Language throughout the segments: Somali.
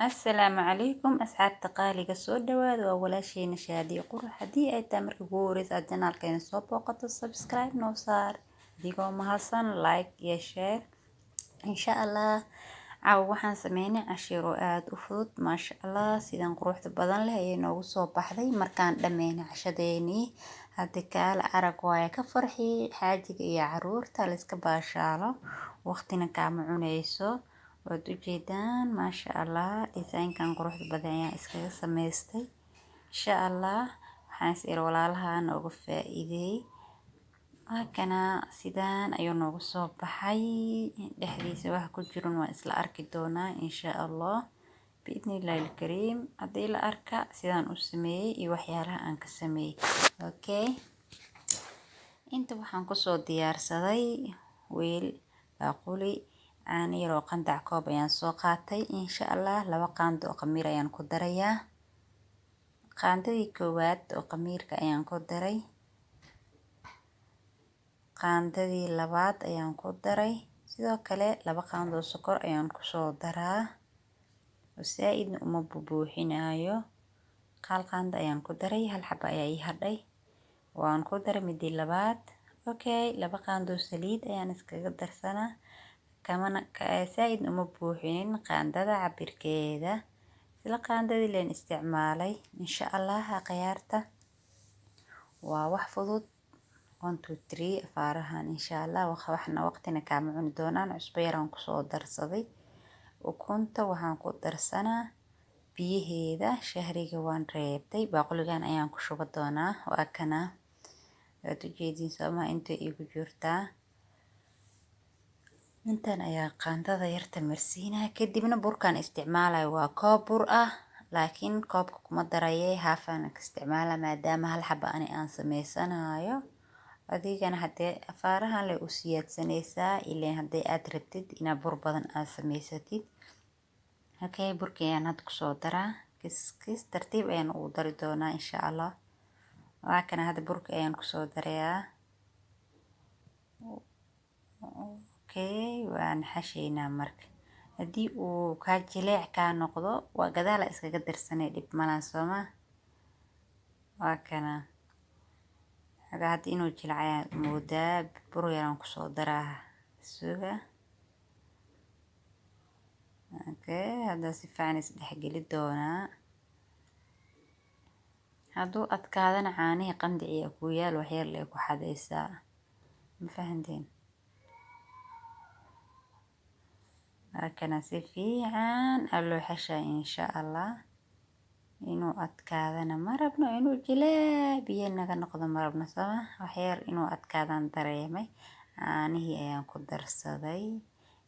Asalaamu calaykum asxaabta qaaliga soo dhawaada waa walaasheena Shaadiyo Qurux haddii ay tahay markii ugu horeysa aad janaalkeena soo booqato subscribe noo saar adigoo mahadsan like iyo share insha Allah caawa waxaan sameynay cashiiro aad u fudud maasha Allah sidan quruxda badan leh ayay noogu soo baxday markaan dhameynay cashadeennii hadda kaala arag waaye ka farxi xaajiga iyo caruurta la iska baashaalo waqtina kaama cunayso waad u jeedaan maasha Allah design-kan quruxda badan ayaan iskaga samaystay insha Allah waxaan is iri walaalaha nooga faa'iideey kana sidaan ayuu noogu soo baxay dhexdiisa wax ku jiran waa isla arki doonaa insha Allah biidnillaahi kariim haddii la arka sidaan u sameeyay iyo waxyaalaha aan ka sameeyay okay inta waxaan ku soo diyaarsaday weel baaquli aan yaroo qandac koob ayaan soo qaatay insha Allah 2 qaando oo khamiir ayaan ku darayaa qaandadii koowaad oo khamiirka ayaan ku daray qaandadii labaad ayaan ku daray sidoo kale 2 qaando oo sokor ayaan ku soo daraa wasaaidna uma buuxinayo qaal qaando ayaan ku daray hal xabo ayaa ii hadhay waan ku daray midii labaad okay 2 qaando saliid ayaan iskaga darsanaa kamana saaid uma buuxinin qaandada cabirkeeda isla qaandadii leen isticmaalay insha Allah khiyaarta waa wax fudud 1 2 3 afaarahan insha Allah waxna waqtina kaama cuni doonaan cusbo yaraan ku soo darsaday ukunta waxaan ku darsanaa biyaheeda shahriga waan reebtay baaquligan ayaan ku shuba doonaa waa kana waad u jeedin sama inta igu jirtaa intan ayaa qaandada yarta marsiinaa kadibna burkan isticmaalay waa koob bur ah laakiin koobka kuma darayay haafan ka isticmaala maadaama hal xabo aan sameysanayo adigana hadee afaarahan la u siyaadsanaysaa ilaa hadee aad rabtid ina bur badan aad sameysatid okay burkayaan had ku soo daraa kis tartiib ayaan ugu dari doonaa insha Allah waa kana hadda burka ayaan ku soo darayaa okay waan xasheynaa marka haddii uu ka jileec ka noqdo waa gadaal iskaga darsanay dib malan sooma waa kana hada inuu jilcaya moodaa bur yaraan ku soo daraa suuga okay hada si fiican is dhexgeli doonaa hadduu adkaadana caanihi qandiciya ku yaal wax yar leh ku xadaysaa ma fahanteen kana si fiican aloo xasha insha Allah inuu adkaadana marabno inuu jileec biyo naga noqdo marabno sama wax yar inuu adkaadan dareemay caanihi ayaan ku darsaday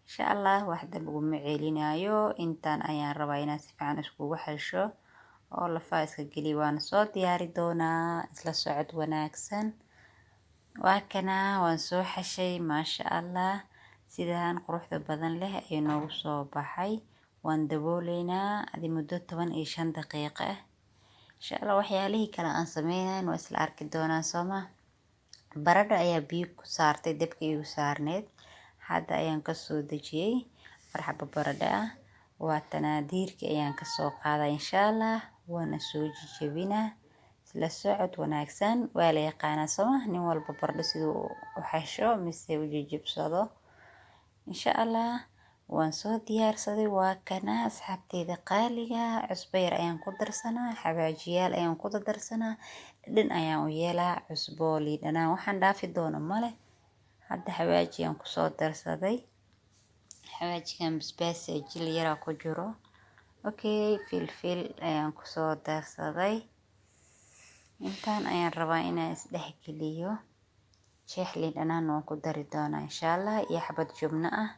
insha Allah wax dab ugu maceelinayo intaan ayaan rabaa inaan si fiican iskugu xasho oo lafa iska geli waan soo diyaari doonaa isla socod wanaagsan waa kana waan soo xashay maasha Allah sidaan quruxda badan leh ay noogu soo baxay waan dabooleynaa adi muddo 15 daqiiqo ah insha Allah waxyaalihii kale aan sameeyay waa isla arki doonaa sooma baradho ayaa biyo ku saartay dabka igu saarneed hadda ayaan ka soo dajiyay farxaba baradho ah waa tanaadiirka ayaan ka soo qaaday insha Allah waana soo jijabinaa isla socod wanaagsan waa la yaqaanaa sooma nin walba baradho sidoo u xasho mise u jijibsado insha Allah waan soo diyaarsaday waa kana asxaabteeda qaaliga cusbo yar ayaan ku darsanaa xawaajiyaal ayaan ku darsanaa dhan ayaan u yeelaa cusbo liidana waxaan dhaafi doono male hadda xawaajiyaan ku soo darsaday xawaajigan basbaas jil yar ku jiro okay filfil ayaan ku soo darsaday intaan ayaan rabaa inaan is dhexgeliyo jeex liidana waan ku dari doonaa insha Allah iyo xabad jubna ah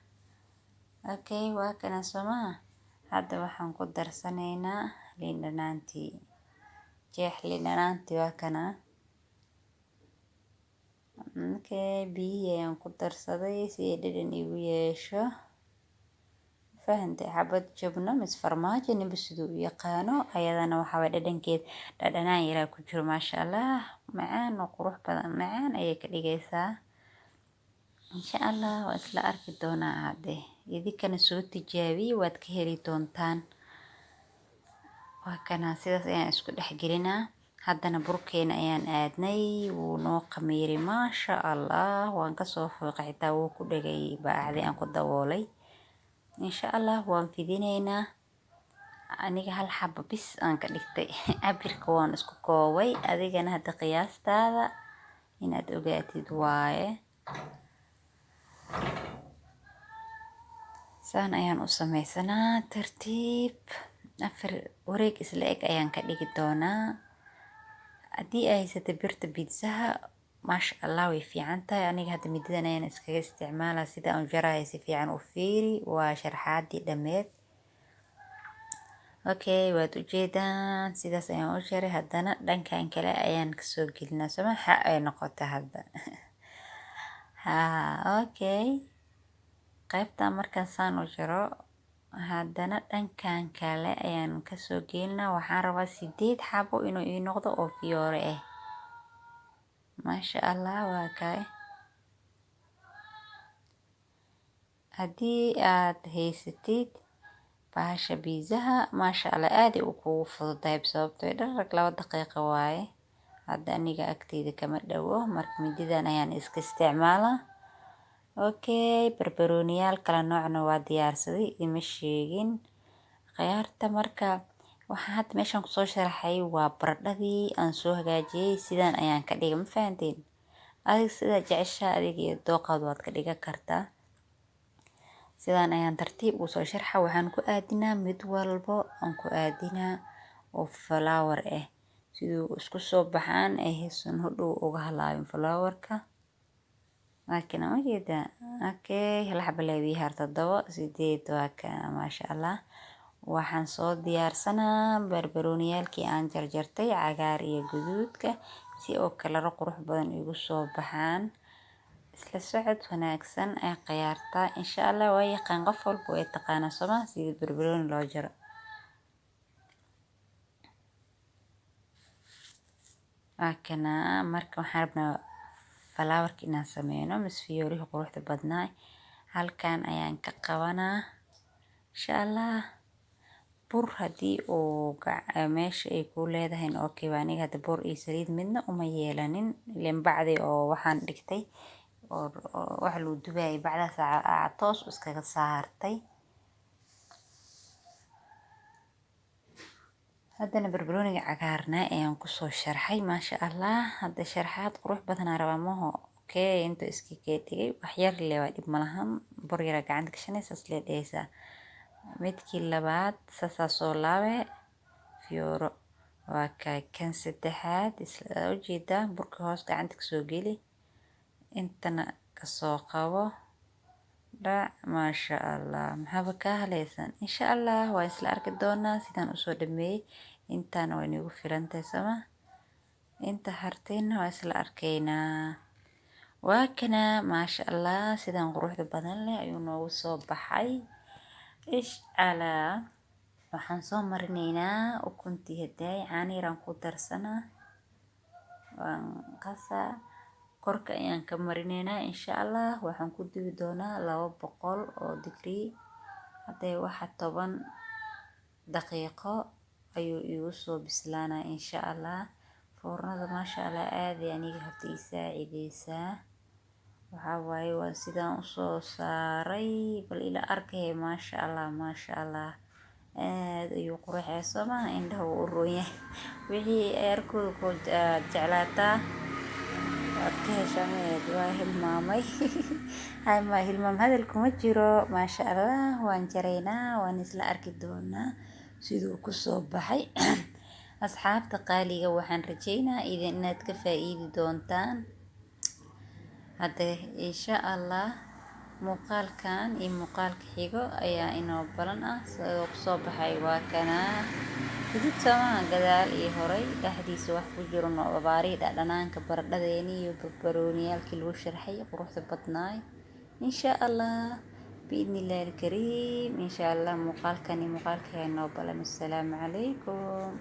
okay waa kana sooma hadda waxaan ku darsanaynaa liidanaantii jeex liidanaantii waa kana okay biyo ayaan ku darsaday si dhadhan igu yeesho fahantay xabad jubna mis farmaajo ninba sidoo u yaqaano ayadana waxa way dhadhankeed dhadhanaan yara ku jiro maasha Allah macaan oo qurux badan macaan ayay ka dhigaysaa insha Allah waa isla arki doonaa hadee idinkana soo tijaabiye waad ka heli doontaan waa kana sidaas ayaan isku dhex gelinaa. haddana burkeena ayaan aadnay wuu noo qamiiri maasha allah. waan kasoo fooqay xitaa wuu ku dhegay baacdi aan ku daboolay. insha allah waan fidinaynaa. aniga hal xabo bis aan ka dhigtay cabirka waan isku koobay. adigana hadda qiyaastaada inaad ogaatid waaye. saan ayaan u sameysanaa tartiib. 4 wareeg isla eg ayaan ka dhigi doonaa. haddii ay haysato birta biidsaha maasha allah way fiican tahay. aniga hadda midadan ayaan iskaga isticmaalaa. sida aan jarahay si fiican u fiiri. waa sharxaadii dhameed. okay waad ujeedaan sidaas ayaan u jaray. haddana dhankan kale ayaan kasoo gelinaa samaxa ay noqota hadda. okay qaybta markaan saan u jaro haddana dhankan kale ayaan kasoo gelinaa. waxaan rabaa 8 xabo inuu ii noqdo oo fiyoore ah. maasha allah waa kay. haddii aad haysatid bahasha biizaha maasha allah aad u kugu fududahay sababtoo dharag 2 daqiiqo waaye. hadda aniga agteyda kama dhawo marka mididan ayaan iska isticmaalaa. okay barbarooniyaal kala noocna waa diyaarsaday ima sheegin khiyaarta. marka waxaan hadda meeshan kusoo sharaxay waa baradhadii aan soo hagaajiyey. sidaan ayaan ka dhigay ma fahanteen. adiga sida jecesha adiga iyo dooqaad waad ka dhigan kartaa. sidaan ayaan tartiib u soo sharxa. waxaan ku aadinaa mid walbo aan ku aadinaa oo flower ah siduu isku soo baxaan ay haysan hodhow uga halaabin flowerka. laakiin aan ujeeda okay hal xabo leeyahay harta 7 waa ka maasha allah. waxaan soo diyaarsanaa barbarooniyaalkii aan jarjartay cagaar iyo guduudka si oo kala qurux badan igu soo baxaan. isla socod wanaagsan ay khiyaartaa insha allah. waa yaqaan qof walba way taqaana soma sida barbarooni loo jaro. kana marka waxaan rabnaa flowerka inaan sameyno misfiyoorihi quruxda badnaa. halkan ayaan ka qabanaa insha allah. bur haddii uu meesha ay ku leedahay okay baa. aniga hadda bur iyo saliid midna uma yeelanin ileen bacdi oo waxaan dhigtay oo wax loo dubayay bacdaas toos iskaga saartay. haddana barbarooniga cagaarna ayaan kusoo sharxay maasha allah. hadda sharxaad qurux badan aan rabaa maho. okay inta iska dhigay wax yar le waa dhib malahan. bur yara gacanta gashanaysa isla dhaysa. midkii labaad saasaa soo laabe fiyooro waa kan saddexaad isla ujeeda burka hoos gacanta kasoo geli intana kasoo qabo dhac maasha allah. maxaaba ka halaysan insha allah waa isla arki doonaa sidaan usoo dhameeyay. intaana way nagu filantahay sama. inta hartayna waa isla arkaynaa. waa kana maasha allah sidaan quruxda badan leh ayuu noogu soo baxay. ala waxaan soo marinaynaa ukuntii haday caaniiraan ku darsanaa. waan qasaa korka ayaan ka marinaynaa insha allah. waxaan ku dubi doonaa 200 oo digrii. haday waxa 10 daqiiqo ayuu igu soo bislaanaa insha allah. foornada maasha allah aad aniga horta ii saacideysaa. waxaa waaye waa sidaan usoo saaray bal ila arkay maasha allah maasha allah. aad ayuu quruxay soma indhaha u roon yahay. wixii eerkooda ku jeclaataa waad ka heshameed waa hilmaamay. hay ma hilmaam hadal kuma jiro maasha allah. waan jaraynaa waan isla arki doonaa siduu ku soo baxay. asxaabta qaaliga waxaan rajeynaa inaad ka faa'iidi doontaan. hadda insha allah muuqaalkan iyo muuqaalka xigo ayaa inoo balan ah. sidoo ku soo baxay waa kana gudub sama gadaal iyo horay dhexdiisa wax ku jiro noobaari dhanaanka baradhadeeni iyo barbarooniyaalkii lagu sharxay quruxda badnaay insha allah biidnillaahi kariim insha allah. muuqaalkan iyo muuqaalka inoo balan. assalaamu calaykum.